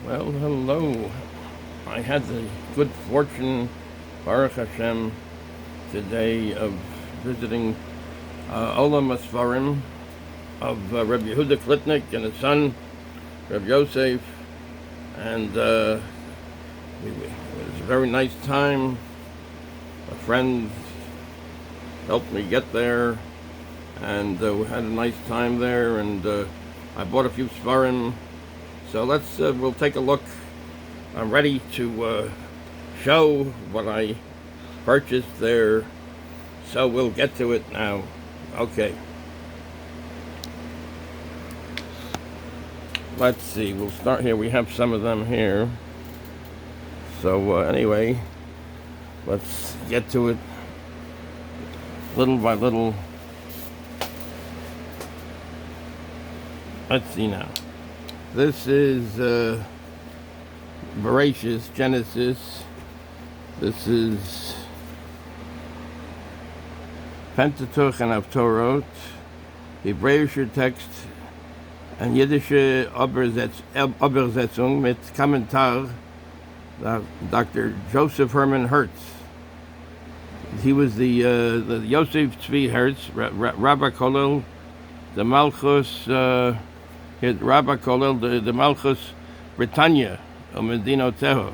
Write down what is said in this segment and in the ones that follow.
Well, hello. I had the good fortune, Baruch Hashem, today of visiting Olam Asfarim of Rabbi Yehuda Klitnic and his son, Rabbi Yosef, and it was a very nice time. A friend helped me get there, and we had a nice time there, and I bought a few Seforim. So we'll take a look. I'm ready to show what I purchased there, so we'll get to it now. Okay. Let's see, we'll start here. We have some of them here. So anyway, let's get to it little by little. Let's see now. This is Bereshis, Genesis. This is Pentateuch and Haftorot, Hebräischer Text, and Jiddische Übersetzung mit Kommentar, Dr. Joseph Herman Hertz. He was the Yosef Tzvi Hertz, Rabbi Kollel, the Malchus, Rabbi Kollel, the Malchus Britannia, of Medina Teho,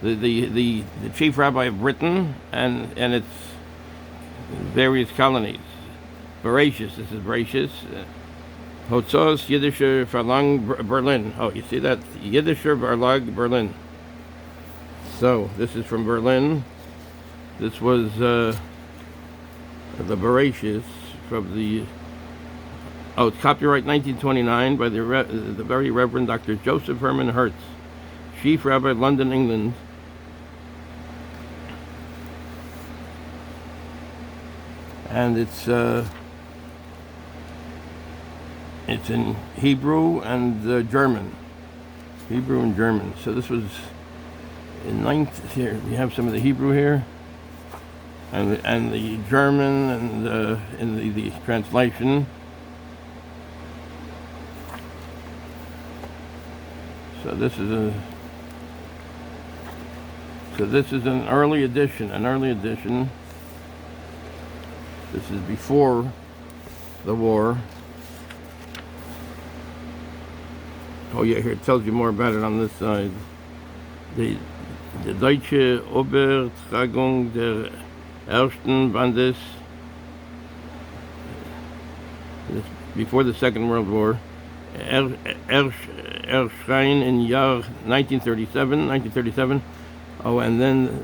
the chief rabbi of Britain and its various colonies. Bereshis, this is Bereshis. Hotzos Yiddischer Verlag Berlin. Oh, you see that? Yiddischer Verlag Berlin. So, this is from Berlin. This was the Bereshis from the... Oh, it's copyright 1929 by the very Reverend Dr. Joseph Herman Hertz, Chief Rabbi, London, England. And it's in Hebrew and German. Hebrew and German. So this was in here. We have some of the Hebrew here, and the German, and in the translation. So this is an early edition. This is before the war. Oh yeah, here it tells you more about it on this side. The Deutsche Übertragung der Ersten Bandes, before the Second World War. Erschein in Jahr 1937. Oh, and then,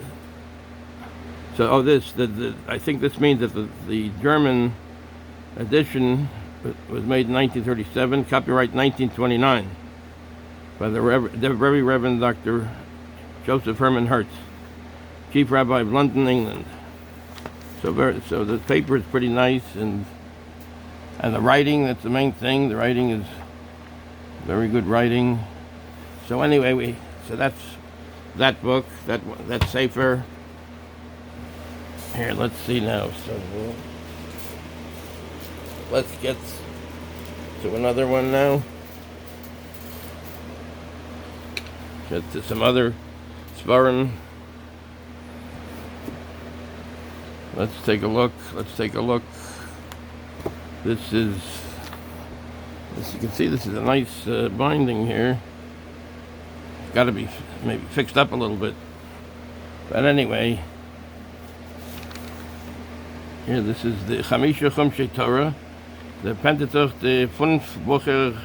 so I think this means that the German edition was made in 1937, copyright 1929, by the very Reverend Dr. Joseph Herman Hertz, Chief Rabbi of London, England. So the paper is pretty nice, and the writing, that's the main thing. The writing is very good writing. So anyway, so that's that book, that Sefer. Here, let's see now. So let's get to another one now. Get to some other Seforim. Let's take a look. This is, as you can see, this is a nice binding here. Got to be maybe fixed up a little bit. But anyway, here, this is the Chamisha Chumshei Torah, the Pentateuch, the Fünf Bucher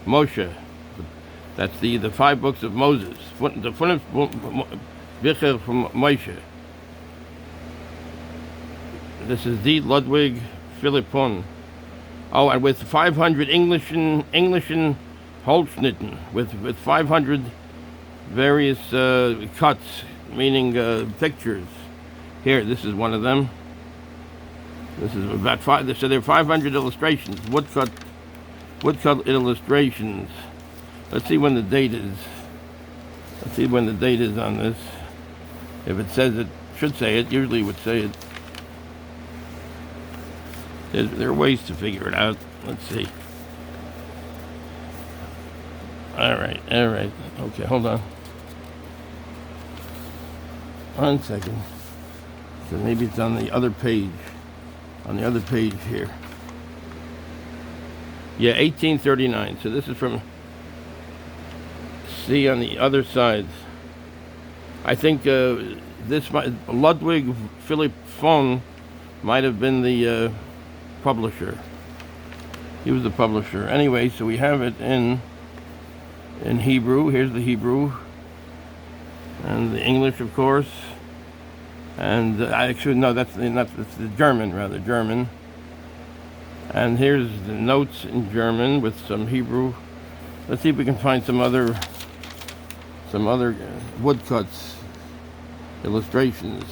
Moshe. That's the 5 books of Moses. The Fünf Bucher from Moshe. This is the Ludwig Philippon. Oh, and with 500 Englischen Holzschnitten, with 500 various cuts, meaning pictures. Here, this is one of them. This is about 5. So there are 500 illustrations, woodcut illustrations. Let's see when the date is. On this. If it says it, should say it. Usually, it would say it. There are ways to figure it out. Let's see. All right. Okay, hold on. 1 second. So maybe it's on the other page. On the other page here. Yeah, 1839. So this is from. See on the other side. I think Ludwig Philipp von might have been the publisher. He was the publisher. Anyway, so we have it in Hebrew. Here's the Hebrew. And the English, of course. And actually, no, that's the German, rather, German. And here's the notes in German with some Hebrew. Let's see if we can find some other woodcuts, illustrations.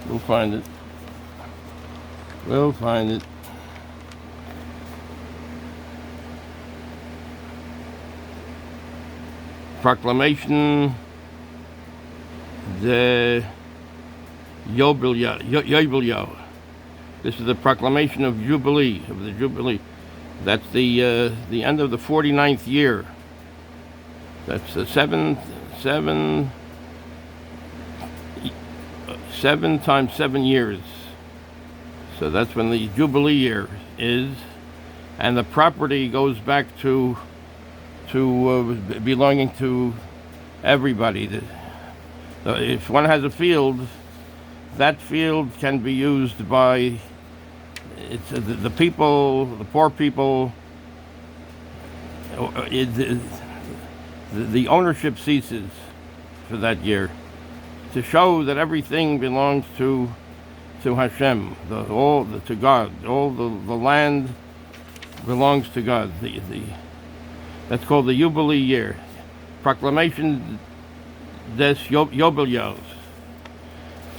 We'll find it. Proclamation de Jubilee. This is the proclamation of Jubilee, of the Jubilee. That's the end of the 49th year. That's the seven times 7 years. So that's when the Jubilee year is, and the property goes back to belonging to everybody. If one has a field, that field can be used by the people, the poor people. The ownership ceases for that year, to show that everything belongs to Hashem, to God. All the land belongs to God. That's called the Jubilee year. Proclamation des Jubilees.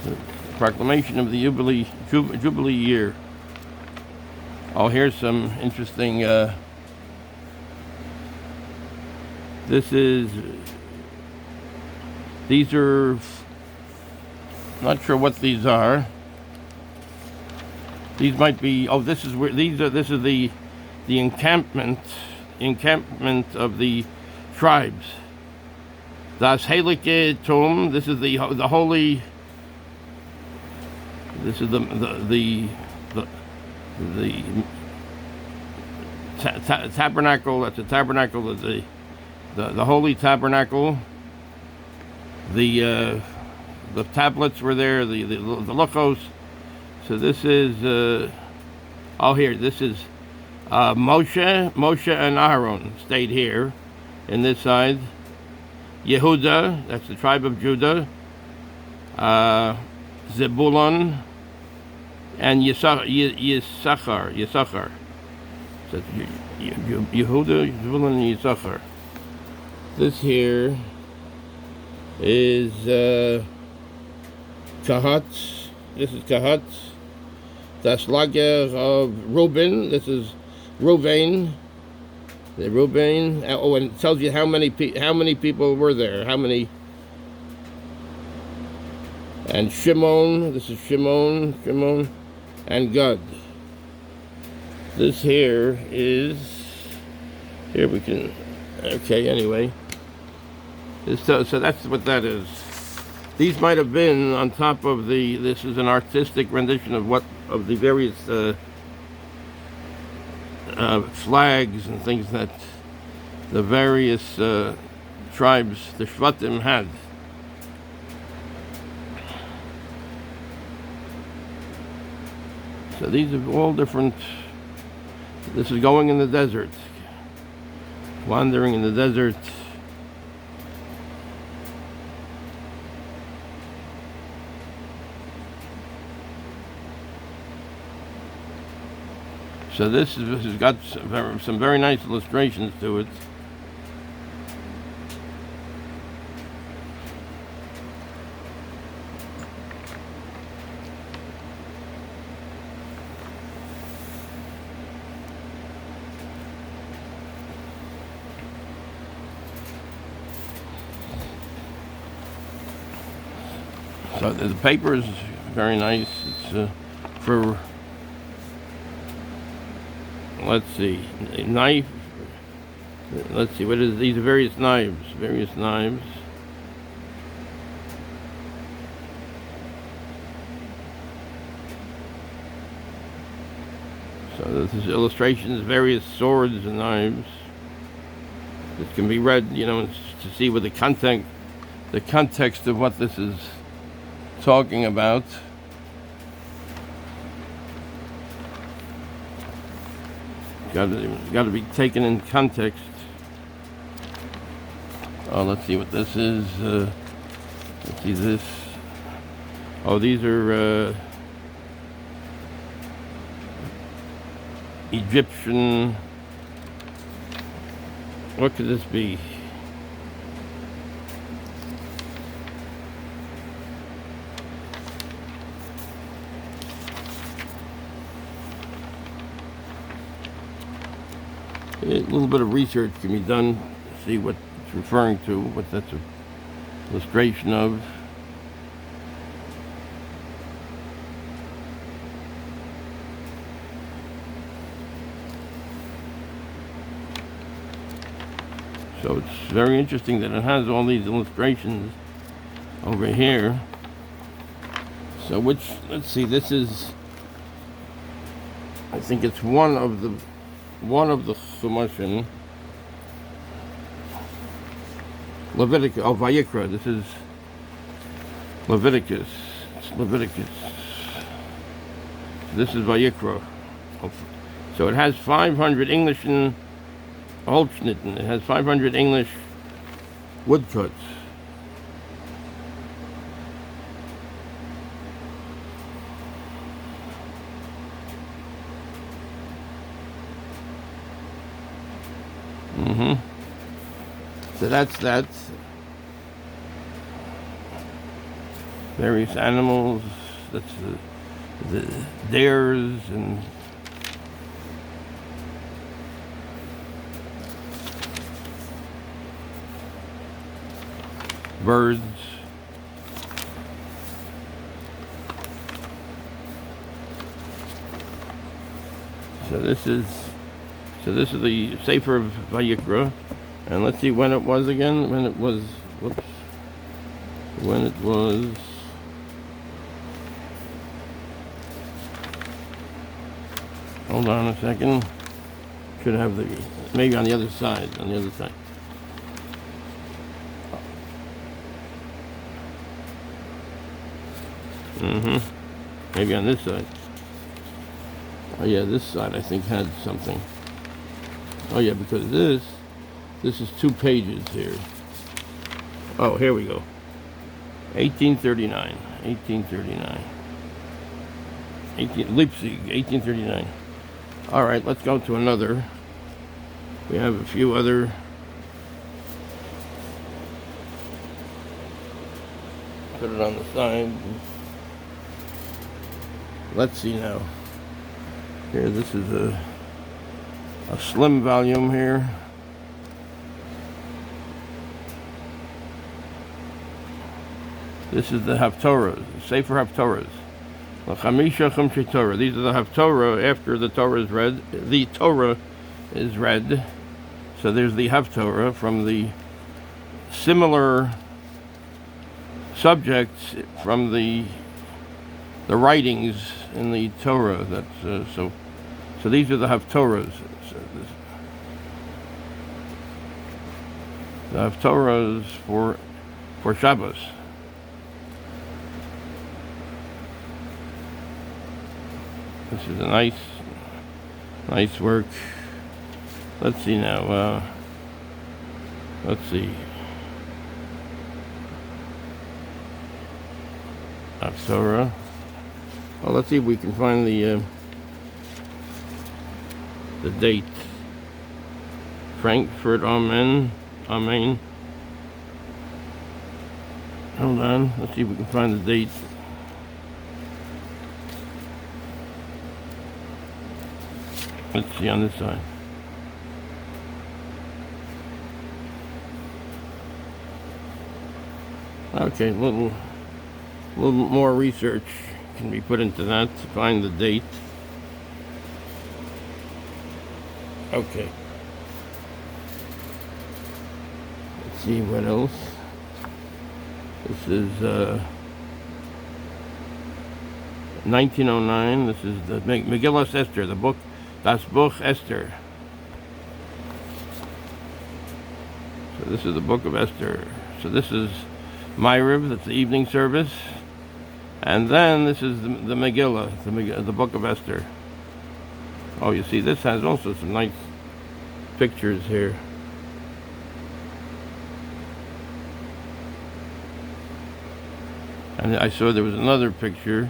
The proclamation of the Jubilee year. Oh, here's some interesting. These are. Not sure what these are. These might be. Oh, this is where these are. This is the encampment of the tribes. Das Heilige Tum. This is the holy. This is the tabernacle. That's the tabernacle of the holy tabernacle. The tablets were there. The luchos. So this is here. This is Moshe and Aaron stayed here in this side. Yehuda, that's the tribe of Judah. Zebulun and Yisachar. So Yehuda, Zebulun, and Yisachar. This here is Kahatz. This is Kahatz. Das Lager of Reuben. This is Reuven. The Reuben. Oh, and it tells you how many people were there. How many? And Shimon. This is Shimon, and Gad. This here is. Here we can. Okay. Anyway. So that's what that is. These might have been on top of the. This is an artistic rendition of the various flags and things that the various tribes, the Shvatim, had. So these are all different. This is going in the desert, wandering in the desert. So this has got some very nice illustrations to it. So the paper is very nice. It's for, let's see, knife, Let's see, what is these? Are various knives. Various knives. So this is illustrations, various swords and knives. This can be read, you know, to see what the context of what this is talking about. Got to be taken in context. Oh, let's see what this is. Let's see this. Oh, these are Egyptian. What could this be? A little bit of research can be done to see what it's referring to, what that's an illustration of. So it's very interesting that it has all these illustrations over here. So let's see, this is, I think it's one of the Chumashim. Leviticus, oh, Vayikra, this is Leviticus. It's Leviticus. This is Vayikra. So it has 500 English and Holzschnitten. It has 500 English woodcuts. So that's that. Various animals. That's the dares and birds. So this is the Sefer of Vayikra, and let's see when it was again. When it was, whoops. When it was. Hold on a second. Should have the, maybe on the other side. On the other side. Maybe on this side. Oh yeah, this side I think had something. Oh yeah, because this is 2 pages here. Oh, here we go. 1839. Leipzig, 1839. All right, let's go to another. We have a few other. Put it on the side. Let's see now. Here, this is a slim volume here. This is the Haftorahs, Sefer Haftorahs. L'chamisha chumshei Torah. These are the Haftorah after the Torah is read. The Torah is read. So there's the Haftorah from the similar subjects from the writings in the Torah. That's so these are the Haftorahs. The Haftorahs for Shabbos. This is a nice work. Let's see now. Let's see. Haftorah. Well, let's see if we can find the date. Frankfurt am Main. Hold on. Let's see if we can find the date. Let's see on this side. Okay, a little more research can be put into that to find the date. Okay. see what else. This is 1909. This is the Megillah Esther, the book Das Buch Esther. So this is the book of Esther. So this is Ma'ariv, that's the evening service. And then this is the Megillah, the book of Esther. Oh, you see, this has also some nice pictures here. And I saw there was another picture.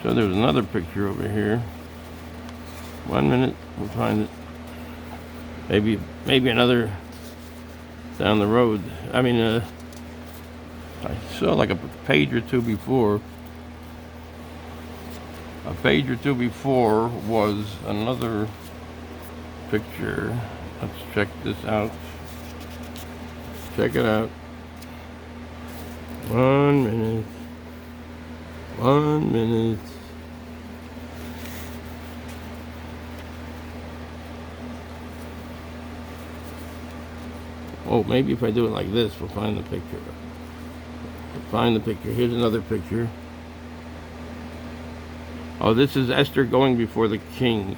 So there was another picture over here. 1 minute, we'll find it. Maybe another down the road. I mean, I saw like a page or two before. A page or two before was another picture. Let's check this out. Check it out. 1 minute. 1 minute. Oh, maybe if I do it like this, we'll find the picture. Find the picture. Here's another picture. Oh, this is Esther going before the king.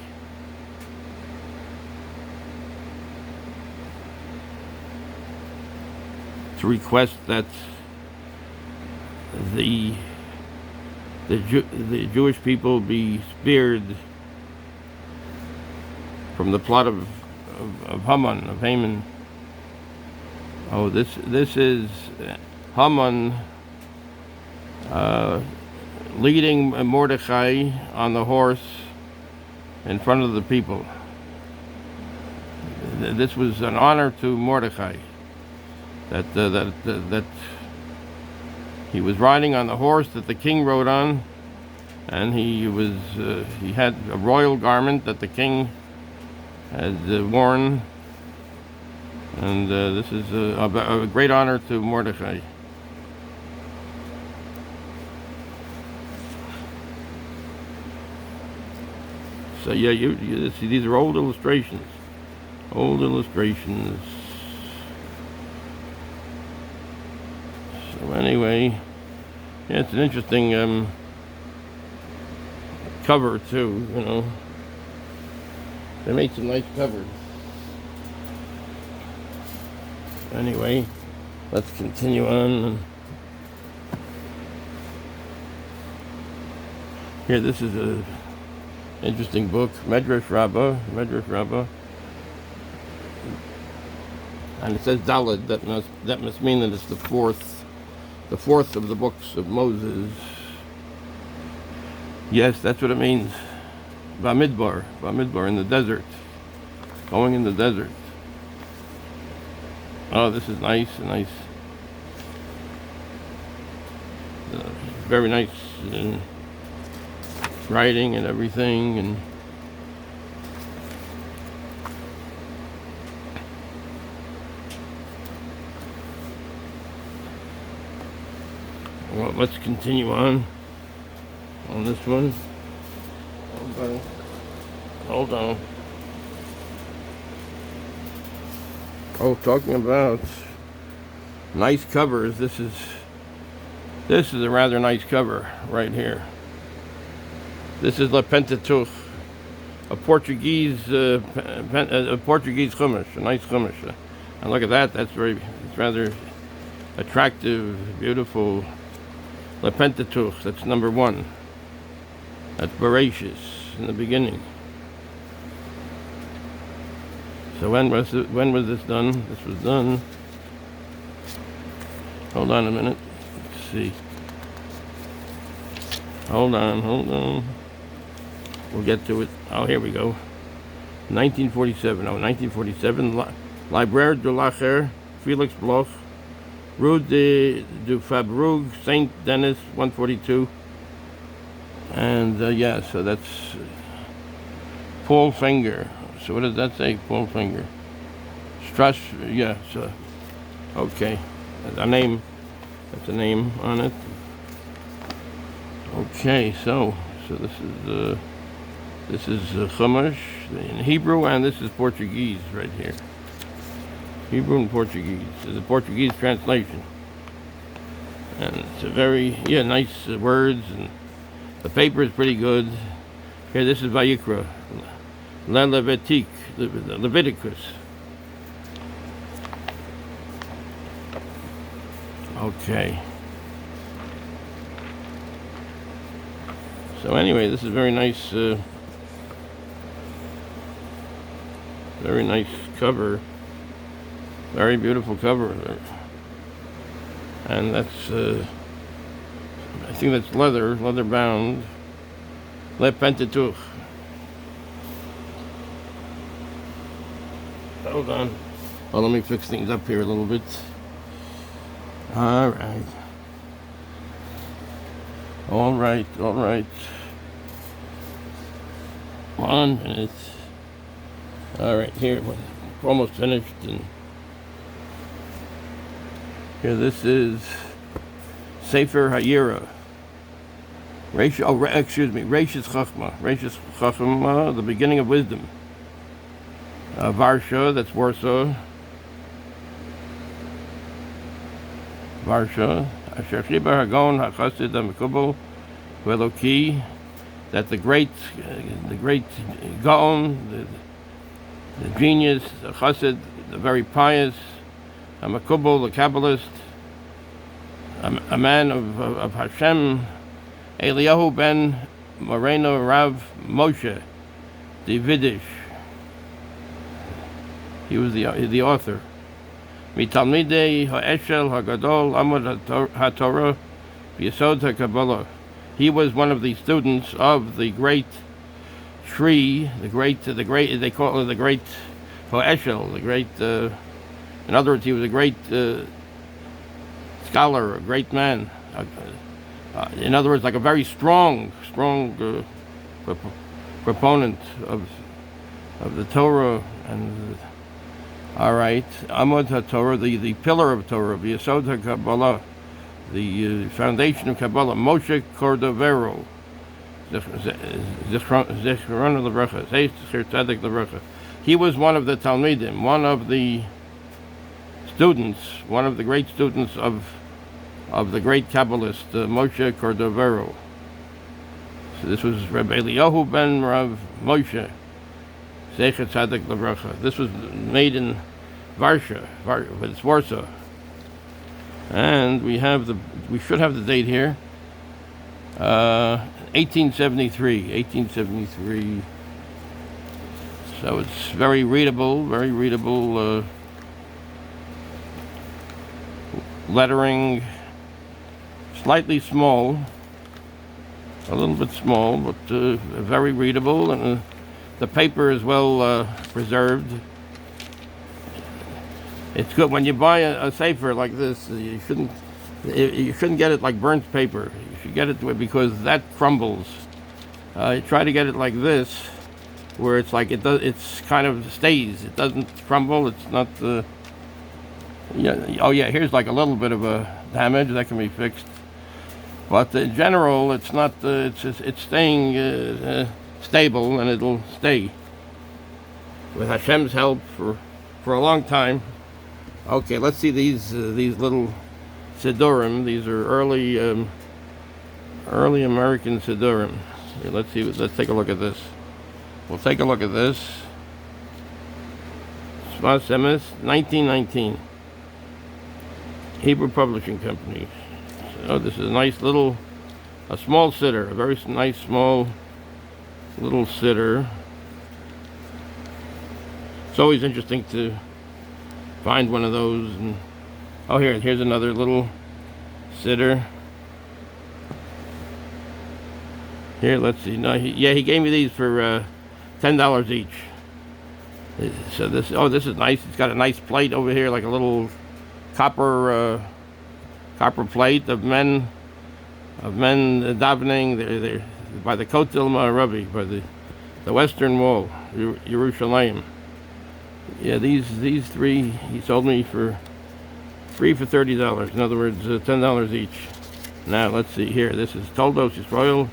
To request that the Jewish people be spared from the plot of Haman. Oh, this is Haman leading Mordecai on the horse in front of the people. This was an honor to Mordecai that he was riding on the horse that the king rode on, and he had a royal garment that the king had worn. And this is a great honor to Mordecai. So yeah, you see, these are old illustrations. Old illustrations. So anyway, yeah, it's an interesting cover too, you know. They made some nice covers. Anyway, let's continue on. Here, this is a interesting book, Medrash Rabbah, and it says Daled. That must mean that it's the fourth of the books of Moses. Yes, that's what it means. Bamidbar in the desert, going in the desert. Oh, this is nice, very nice writing and everything, and well, let's continue on this one. Hold on. Oh, talking about nice covers, this is a rather nice cover right here. This is Le Pentateuch, a Portuguese chumash, a nice chumash. And look at that, it's rather attractive, beautiful. Le Pentateuch, that's number 1. That's Bereshis in the beginning. So when was this done? This was done. Hold on a minute. Let's see. Hold on. We'll get to it. Oh, here we go. 1947. 1947. Libraire de l'Acher, Felix Bloch, Rue du Faubourg, Saint Denis, 142. And yeah, so that's Paul Finger. So what does that say, Paul Finger? Strass, yeah, so, okay. That's a name on it. Okay, so this is Chumash in Hebrew, and this is Portuguese right here. Hebrew and Portuguese. It's a Portuguese translation. And it's a very, nice words, and the paper is pretty good. Here, this is Vayikra, Leviticus. Okay. So anyway, this is very nice cover. Very beautiful cover there. And that's, I think that's leather bound. Le Pentateuch. Hold on. Well, let me fix things up here a little bit. All right. 1 minute. All right, here, we're almost finished. And here, this is Sefer Hayira. Reishis Chachma, the beginning of wisdom. Varsha, that's Warsaw. Varsha. Asher Chibar Hagon HaChasid HaMekubal Veloki, that the great Gaon, the genius, the Chassid, the very pious, HaMekubal, the Kabbalist, a man of Hashem, Eliyahu ben Moreno Rav Moshe, the Viddish. He was the author. Mitalmidei ha'eshel ha'gadol amud ha'torah v'yesod ha'kabbalah. He was one of the students of the great Shri, the great. They call it the great ha'eshel, the great. In other words, he was a great scholar, a great man. In other words, like a very strong proponent of the Torah and. All right, Amud HaTorah, the pillar of Torah, the Yesod HaKabbalah, the foundation of Kabbalah, Moshe Cordovero, Zichron L'Bracha, Zecher Tzedek L'Bracha. He was one of the Talmidim, one of the students, one of the great students of the great Kabbalist, Moshe Cordovero. So this was Rabbi Eliyahu ben Rav Moshe. This was made in Varsha, but it's Warsaw. And we should have the date here. 1873. So it's very readable, lettering, slightly small, a little bit small, but very readable, and the paper is well preserved. It's good when you buy a sefer like this. You shouldn't get it like burnt paper. You should get it because that crumbles. Try to get it like this, where it's like it's kind of stays. It doesn't crumble. It's not. Here's like a little bit of a damage that can be fixed, but in general, it's not. It's staying. Stable, and it'll stay with Hashem's help for a long time. Okay, let's see these little Sidurim. These are early American Sidurim. Here, let's take a look at this. We'll take a look at this. Sfas Emes, 1919. Hebrew Publishing Company. So this is a small siddur, a very nice small little siddur. It's always interesting to find one of those. And here's another little siddur. Here, let's see. No, he gave me these for $10 each. So this is nice. It's got a nice plate over here, like a little copper plate of men davening. They're by the Kotel Ma'aravi, by the Western Wall, Yerushalayim. Yeah, these three he sold me for $30. In other words, $10 each. Now let's see here. This is Toldos Yisrael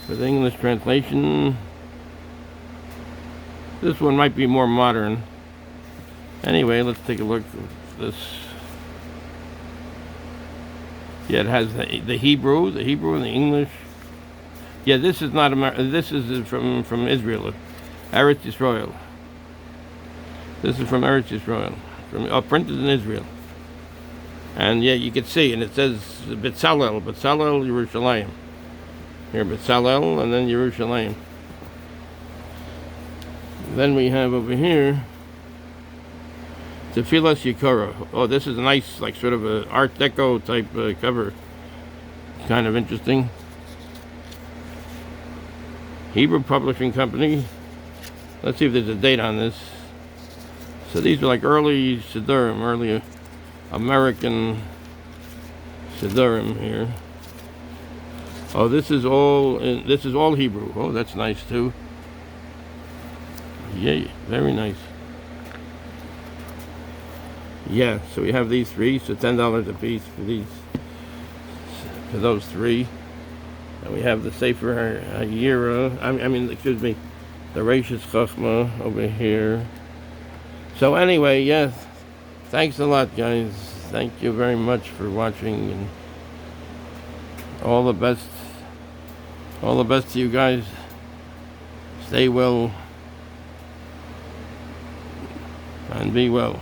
with English translation. This one might be more modern. Anyway, let's take a look at this. Yeah, it has the Hebrew and the English. Yeah, this is not this is from Israel, Eretz Yisrael. This is from Eretz Yisrael, printed in Israel. And yeah, you can see, and it says B'Tzalel, Yerushalayim. Here, B'Tzalel, and then Yerushalayim. Then we have over here Tefillas Yikara. Oh, this is a nice, like sort of a Art Deco type cover. Kind of interesting. Hebrew Publishing Company. Let's see if there's a date on this. So these are like early Seforim, early American Seforim here. Oh, this is all Hebrew. Oh, that's nice too. Yeah, very nice. Yeah, so we have these three, so $10 a piece for those three. And we have the Sefer Yira, excuse me, the Reishis Chachma over here. So anyway, yes, thanks a lot, guys. Thank you very much for watching, and all the best to you guys. Stay well and be well.